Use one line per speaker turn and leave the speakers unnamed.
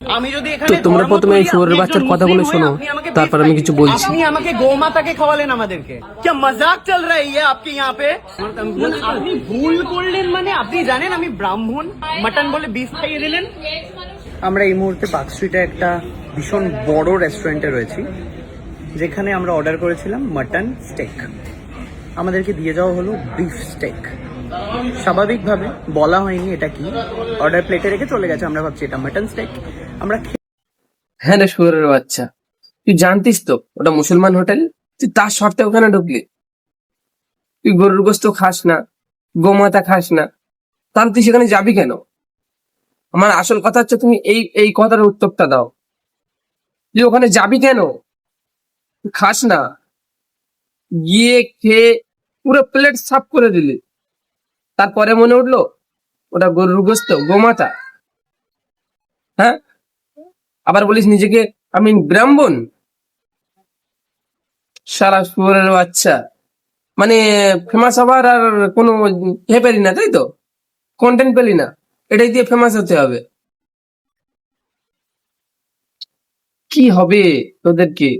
আমি যদি
তো
এখানে
তোমরা
ধর্ম
প্রথমে এই
করি,
শুয়োরের
আপনি
বাচ্চার
একজন
কথাগুলো
মুসলিম হয়ে
শোনো,
আপনি আমাকে
তারপর
beef
আমি
খাইয়ে
কিছু
দিলেন।
বলছি।
আপনি আমাকে গোমাতাকে খাওয়ালেন আমাদেরকে। क्या मजाक चल रहा है ये आपके यहाँ पे? আপনি ভুল করলেন মানে আপনি জানেন আমি ব্রাহ্মণ, মাটন বলে বিফ খাইয়ে দিলেন। আমরা এই মুহূর্তে পার্ক স্ট্রিটে একটা ভীষণ বড় রেস্টুরেন্টে রয়েছি, যেখানে আমরা অর্ডার করেছিলাম মাটন স্টেক। আমাদেরকে দিয়ে যাওয়া হলো বিফ স্টেক। স্বাভাবিকভাবে বলা হয়নি এটা কি, অর্ডার প্লেটে রেখে চলে গেছে। আমরা ভাবছি এটা মাটন স্টেক। আমরা
হ্যাঁ রে শুয়োরের বাচ্চা, তুই জানতিস তো ওটা মুসলমান হোটেল, তুই তার সত্ত্বেও ওখানে ঢুকলি। তুই গরুর গোস্ত খাস না, গোমাতা খাস না, তাহলে তুই সেখানে যাবি কেন? আমার আসল কথা হচ্ছে তুমি এই এই কথার উত্তরটা দাও। তুই ওখানে যাবি কেন? তুই খাস না, গিয়ে খেয়ে পুরো প্লেট সাফ করে দিলি, তারপরে মনে উঠলো ওটা গরুর গোস্ত, গোমাতা। হ্যাঁ, আবার বলিস নিজেকে আমি ব্রাহ্মণ। সারা শুয়োরের বাচ্চা, মানে ফেমাস হবার আর কোনো পেলি না, তাই তো? কন্টেন্ট পেলি না, এটাই দিয়ে ফেমাস হতে হবে। কি হবে তোদেরকে?